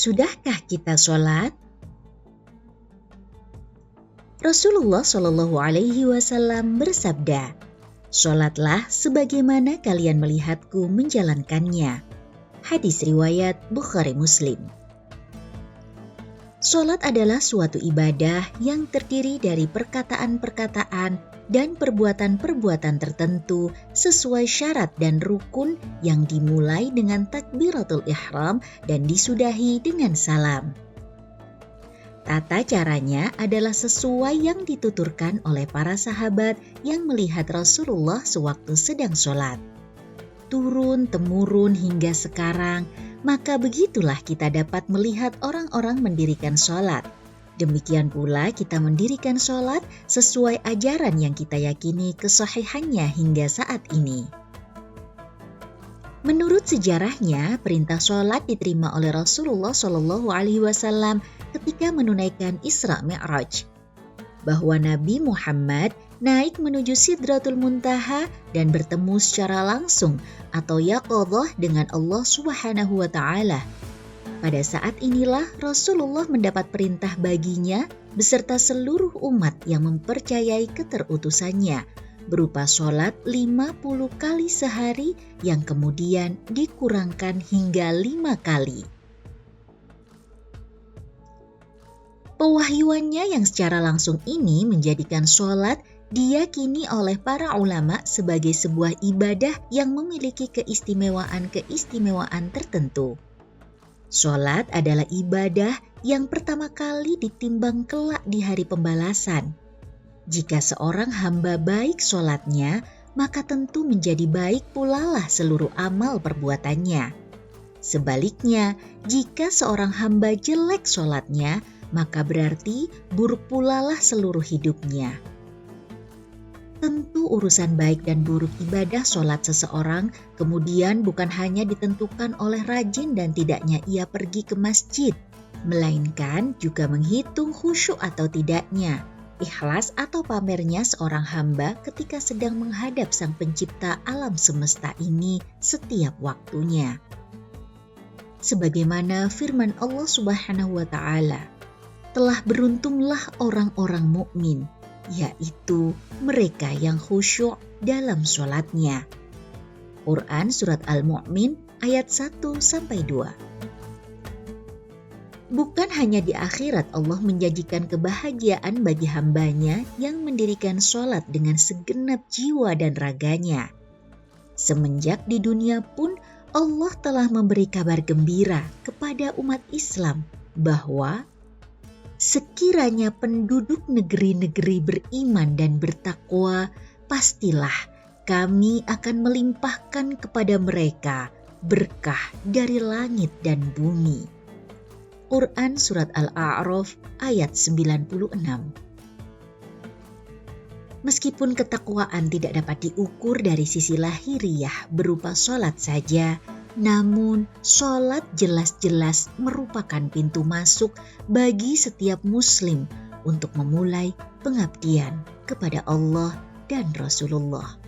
Sudahkah kita sholat? Rasulullah Shallallahu Alaihi Wasallam bersabda, "Sholatlah sebagaimana kalian melihatku menjalankannya." Hadis riwayat Bukhari Muslim. Sholat adalah suatu ibadah yang terdiri dari perkataan-perkataan dan perbuatan-perbuatan tertentu sesuai syarat dan rukun yang dimulai dengan takbiratul ihram dan disudahi dengan salam. Tata caranya adalah sesuai yang dituturkan oleh para sahabat yang melihat Rasulullah sewaktu sedang sholat. Turun-temurun hingga sekarang, maka begitulah kita dapat melihat orang-orang mendirikan sholat. Demikian pula kita mendirikan sholat sesuai ajaran yang kita yakini kesahihannya hingga saat ini. Menurut sejarahnya, perintah sholat diterima oleh Rasulullah Shallallahu Alaihi Wasallam ketika menunaikan Isra Mi'raj, bahwa Nabi Muhammad naik menuju Sidratul Muntaha dan bertemu secara langsung atau yaqadhah dengan Allah Subhanahu wa Ta'ala. Pada saat inilah Rasulullah mendapat perintah baginya beserta seluruh umat yang mempercayai keterutusannya, berupa sholat 50 kali sehari yang kemudian dikurangkan hingga 5 kali. Pewahyuannya yang secara langsung ini menjadikan sholat diyakini oleh para ulama sebagai sebuah ibadah yang memiliki keistimewaan-keistimewaan tertentu. Sholat adalah ibadah yang pertama kali ditimbang kelak di hari pembalasan. Jika seorang hamba baik sholatnya, maka tentu menjadi baik pulalah seluruh amal perbuatannya. Sebaliknya, jika seorang hamba jelek sholatnya, maka berarti buruk pulalah seluruh hidupnya. Tentu urusan baik dan buruk ibadah sholat seseorang kemudian bukan hanya ditentukan oleh rajin dan tidaknya ia pergi ke masjid, melainkan juga menghitung khusyuk atau tidaknya, ikhlas atau pamernya seorang hamba ketika sedang menghadap Sang Pencipta alam semesta ini setiap waktunya. Sebagaimana firman Allah Subhanahu wa Ta'ala, "Telah beruntunglah orang-orang mukmin, yaitu mereka yang khusyuk dalam sholatnya." Quran Surat Al-Mu'min ayat 1-2. Bukan hanya di akhirat Allah menjanjikan kebahagiaan bagi hambanya yang mendirikan sholat dengan segenap jiwa dan raganya. Semenjak di dunia pun Allah telah memberi kabar gembira kepada umat Islam bahwa sekiranya penduduk negeri-negeri beriman dan bertakwa, pastilah kami akan melimpahkan kepada mereka berkah dari langit dan bumi. Quran Surat Al-A'raf ayat 96. Meskipun ketakwaan tidak dapat diukur dari sisi lahiriah berupa sholat saja, namun sholat jelas-jelas merupakan pintu masuk bagi setiap muslim untuk memulai pengabdian kepada Allah dan Rasulullah.